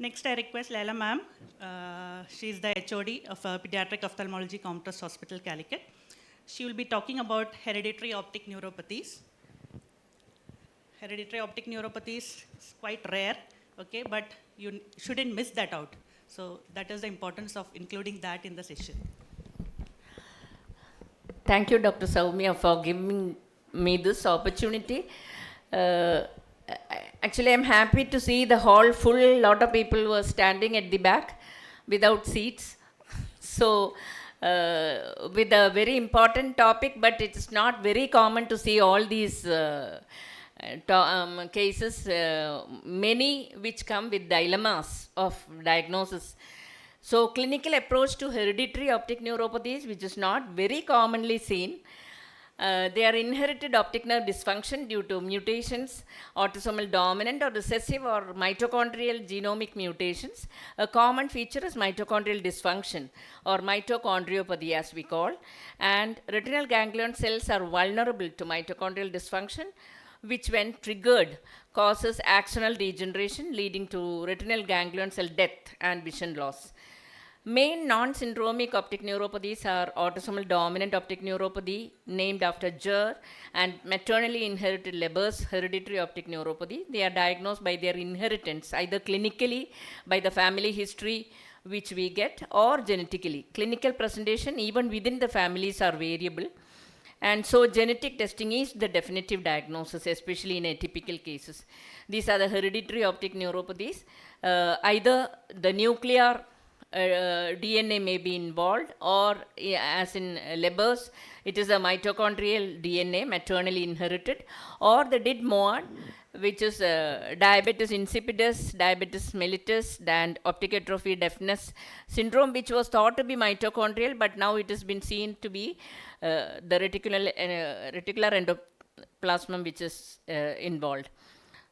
Next, I request Leila ma'am. She is the HOD of Pediatric Ophthalmology Commonwealth Hospital, Calicut. She will be talking about hereditary optic neuropathies. Hereditary optic neuropathies is quite rare, okay, but you shouldn't miss that out. So that is the importance of including that in the session. Thank you, Dr. Soumya, for giving me this opportunity. Actually, I'm happy to see the hall full. Lot of people were standing at the back without seats. So, with a very important topic, but it's not very common to see all these cases, many which come with dilemmas of diagnosis. So, clinical approach to hereditary optic neuropathies, which is not very commonly seen. They are inherited optic nerve dysfunction due to mutations, autosomal dominant or recessive or mitochondrial genomic mutations. A common feature is mitochondrial dysfunction or mitochondriopathy as we call. And retinal ganglion cells are vulnerable to mitochondrial dysfunction, which when triggered causes axonal degeneration leading to retinal ganglion cell death and vision loss. Main non-syndromic optic neuropathies are autosomal dominant optic neuropathy, named after Jer, and maternally inherited Leber's hereditary optic neuropathy. They are diagnosed by their inheritance, either clinically by the family history which we get or genetically. Clinical presentation, even within the families, are variable. And so genetic testing is the definitive diagnosis, especially in atypical cases. These are the hereditary optic neuropathies. Either the nuclear DNA may be involved, or as in Leber's, it is a mitochondrial DNA, maternally inherited, or the DID-MOAD, which is diabetes insipidus, diabetes mellitus, and optic atrophy deafness syndrome, which was thought to be mitochondrial, but now it has been seen to be the reticular endoplasm which is involved.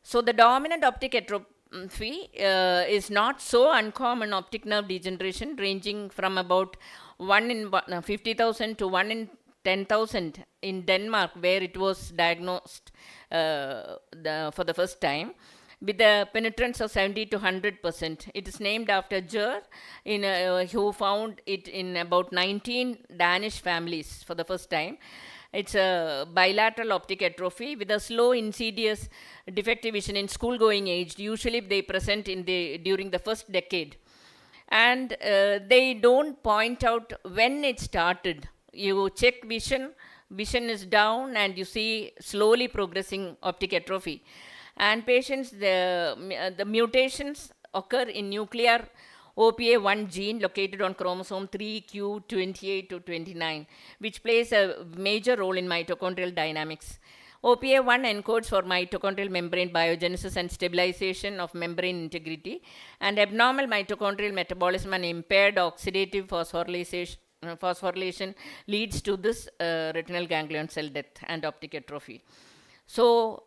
So the dominant optic atrophy is not so uncommon optic nerve degeneration, ranging from about 1 in 50,000 to 1 in 10,000 in Denmark, where it was diagnosed for the first time, with a penetrance of 70 to 100%. It is named after Jer, who found it in about 19 Danish families for the first time. It's a bilateral optic atrophy with a slow, insidious, defective vision in school-going age. Usually they present during the first decade. And they don't point out when it started. You check vision is down, and you see slowly progressing optic atrophy. And patients, the mutations occur in nuclear OPA1 gene located on chromosome 3q28 to 29, which plays a major role in mitochondrial dynamics. OPA1 encodes for mitochondrial membrane biogenesis and stabilization of membrane integrity, and abnormal mitochondrial metabolism and impaired oxidative phosphorylation leads to this retinal ganglion cell death and optic atrophy. So,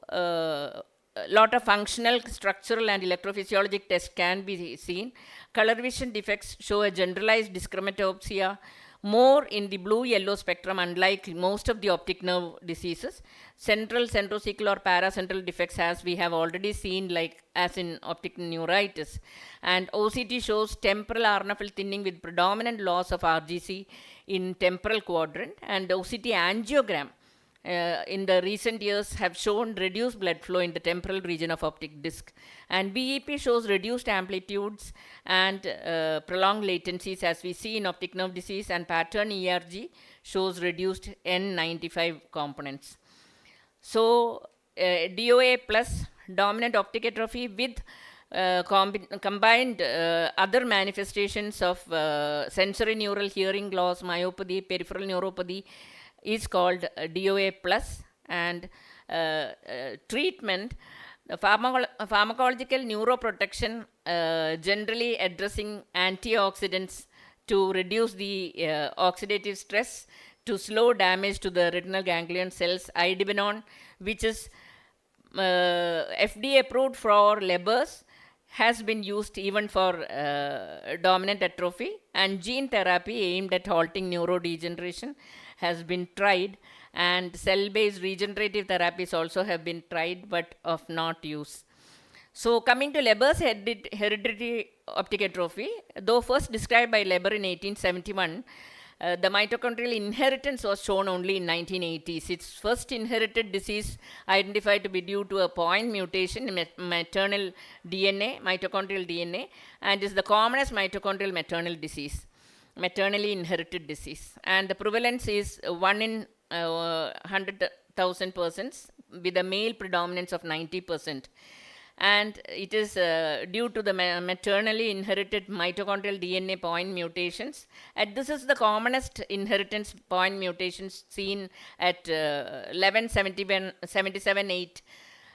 a lot of functional, structural, and electrophysiologic tests can be seen. Color vision defects show a generalized dyschromatopsia, more in the blue-yellow spectrum, unlike most of the optic nerve diseases. Central, centrocecal, or paracentral defects, as we have already seen, like as in optic neuritis. And OCT shows temporal RNFL thinning with predominant loss of RGC in temporal quadrant, and OCT angiogram in the recent years have shown reduced blood flow in the temporal region of optic disc, and BEP shows reduced amplitudes and prolonged latencies, as we see in optic nerve disease, and pattern ERG shows reduced N95 components. So DOA plus dominant optic atrophy with combined other manifestations of sensory neural hearing loss, myopathy, peripheral neuropathy is called DOA plus. And treatment, pharmacological neuroprotection, generally addressing antioxidants to reduce the oxidative stress, to slow damage to the retinal ganglion cells. Idebenone, which is FDA approved for Leber's, has been used even for dominant atrophy, and gene therapy aimed at halting neurodegeneration has been tried, and cell-based regenerative therapies also have been tried but of not use. So coming to Leber's hereditary optic atrophy, though first described by Leber in 1871, the mitochondrial inheritance was shown only in 1980s. Its first inherited disease identified to be due to a point mutation in maternal DNA, mitochondrial DNA, and is the commonest mitochondrial maternally inherited disease. And the prevalence is 1 in 100,000 persons with a male predominance of 90%. And it is due to the maternally inherited mitochondrial DNA point mutations. And this is the commonest inheritance point mutations seen at 1177.8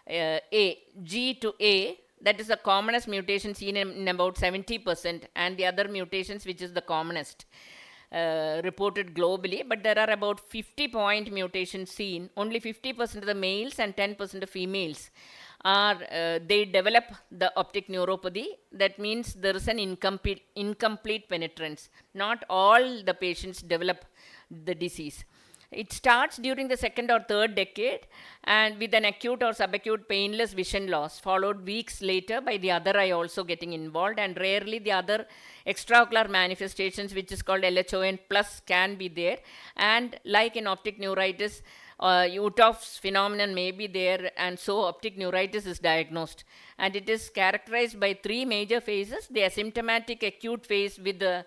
A, G to A. That is the commonest mutation seen in about 70%, and the other mutations, which is the commonest, reported globally. But there are about 50 point mutations seen. Only 50% of the males and 10% of females are they develop the optic neuropathy. That means there is an incomplete penetrance. Not all the patients develop the disease. It starts during the second or third decade and with an acute or subacute painless vision loss, followed weeks later by the other eye also getting involved, and rarely the other extraocular manifestations, which is called LHON plus, can be there. And like in optic neuritis, Uthoff's phenomenon may be there, and so optic neuritis is diagnosed. And it is characterized by three major phases: the asymptomatic acute phase with the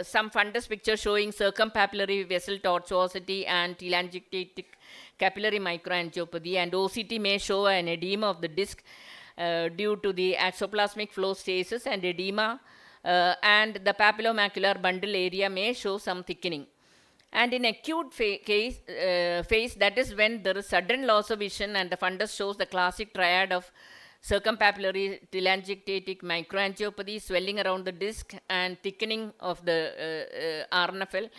some fundus picture showing circumpapillary vessel tortuosity and telangiectatic capillary microangiopathy, and OCT may show an edema of the disc due to the axoplasmic flow stasis and edema, and the papillomacular bundle area may show some thickening. And in acute phase, that is when there is sudden loss of vision and the fundus shows the classic triad of circumpapillary telangiectatic microangiopathy, swelling around the disc, and thickening of the RNFL.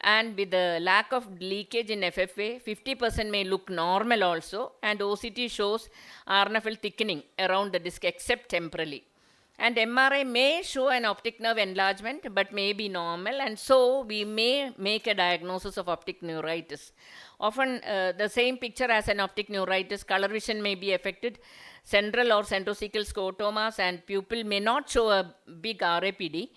And with the lack of leakage in FFA, 50% may look normal also, and OCT shows RNFL thickening around the disc except temporally. And MRI may show an optic nerve enlargement but may be normal, and so we may make a diagnosis of optic neuritis. Often the same picture as an optic neuritis, color vision may be affected, central or centrocecal scotomas, and pupil may not show a big RAPD.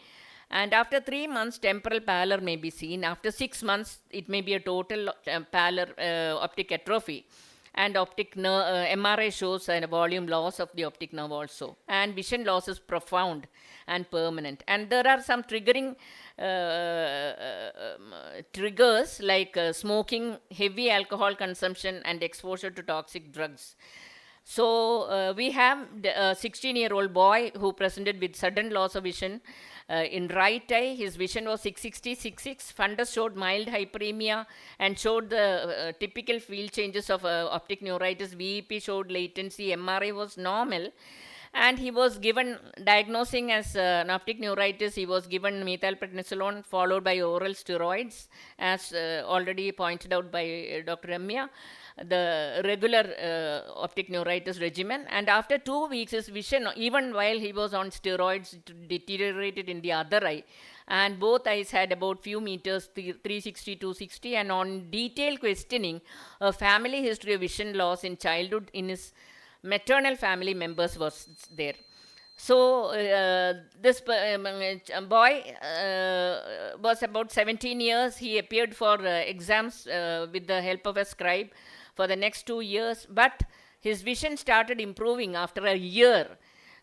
And after 3 months, temporal pallor may be seen. After 6 months, it may be a total pallor optic atrophy. And optic MRI shows a volume loss of the optic nerve also. And vision loss is profound and permanent. And there are some triggering triggers like smoking, heavy alcohol consumption, and exposure to toxic drugs. So we have a 16-year-old boy who presented with sudden loss of vision in right eye. His vision was 660/66. Fundus showed mild hyperemia and showed the typical field changes of optic neuritis. VEP showed latency. MRI was normal. And he was given, diagnosing as an optic neuritis, he was given methylprednisolone followed by oral steroids, as already pointed out by Dr. Ramya, the regular optic neuritis regimen. And after 2 weeks, his vision, even while he was on steroids, deteriorated in the other eye. And both eyes had about few meters, 360, 260. And on detailed questioning, a family history of vision loss in childhood in his maternal family members was there. So this boy was about 17 years. He appeared for exams with the help of a scribe for the next 2 years, but his vision started improving after a year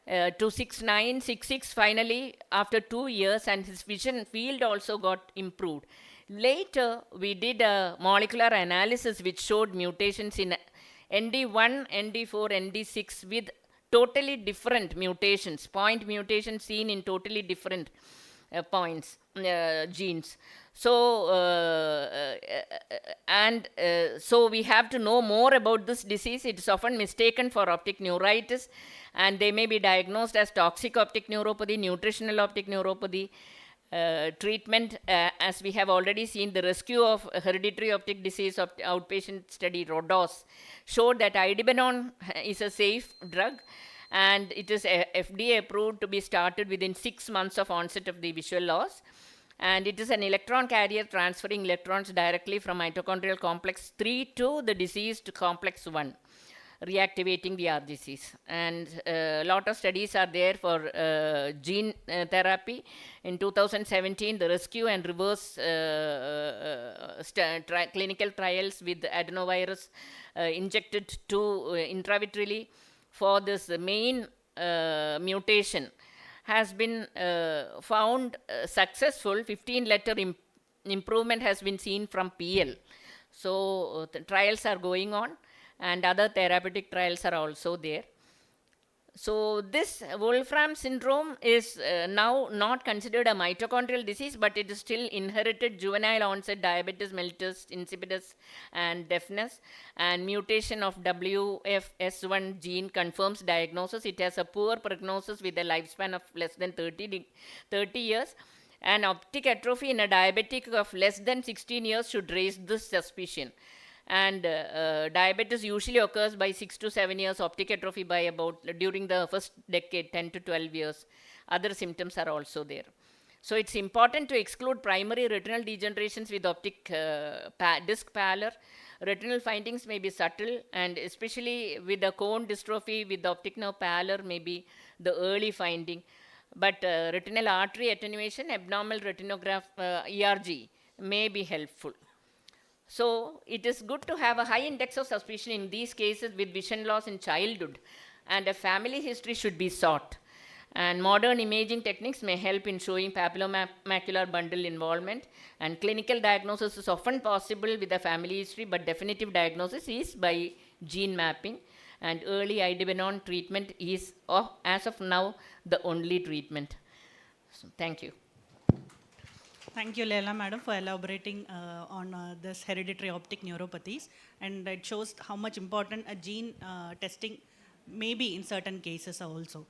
to 6.9, 6.6 finally after 2 years, and his vision field also got improved. Later, we did a molecular analysis which showed mutations in ND1, ND4, ND6 with totally different mutations, point mutations seen in totally different points, genes. So, so we have to know more about this disease. It is often mistaken for optic neuritis, and they may be diagnosed as toxic optic neuropathy, nutritional optic neuropathy. Treatment, as we have already seen, the rescue of hereditary optic disease of outpatient study RODOS showed that idibenone is a safe drug, and it is FDA approved to be started within 6 months of onset of the visual loss. And it is an electron carrier transferring electrons directly from mitochondrial complex 3 to the diseased complex 1. reactivating the RGCs. And a lot of studies are there for gene therapy. In 2017, the rescue and reverse clinical trials with adenovirus injected to intravitreally for this main mutation has been found successful. 15 letter improvement has been seen from PL. So the trials are going on, and other therapeutic trials are also there. So this Wolfram syndrome is now not considered a mitochondrial disease, but it is still inherited juvenile onset diabetes mellitus insipidus and deafness, and mutation of WFS1 gene confirms diagnosis. It has a poor prognosis with a lifespan of less than 30 years, and optic atrophy in a diabetic of less than 16 years should raise this suspicion. And diabetes usually occurs by 6 to 7 years, optic atrophy by about during the first decade, 10 to 12 years. Other symptoms are also there. So it's important to exclude primary retinal degenerations with optic disc pallor. Retinal findings may be subtle, and especially with the cone dystrophy with optic nerve pallor may be the early finding. But retinal artery attenuation, abnormal retinograph ERG may be helpful. So it is good to have a high index of suspicion in these cases with vision loss in childhood, and a family history should be sought. And modern imaging techniques may help in showing papillomacular bundle involvement, and clinical diagnosis is often possible with a family history, but definitive diagnosis is by gene mapping, and early idebenone treatment is, as of now, the only treatment. So, thank you. Thank you, Leila madam, for elaborating on this hereditary optic neuropathies, and it shows how much important a gene testing may be in certain cases also.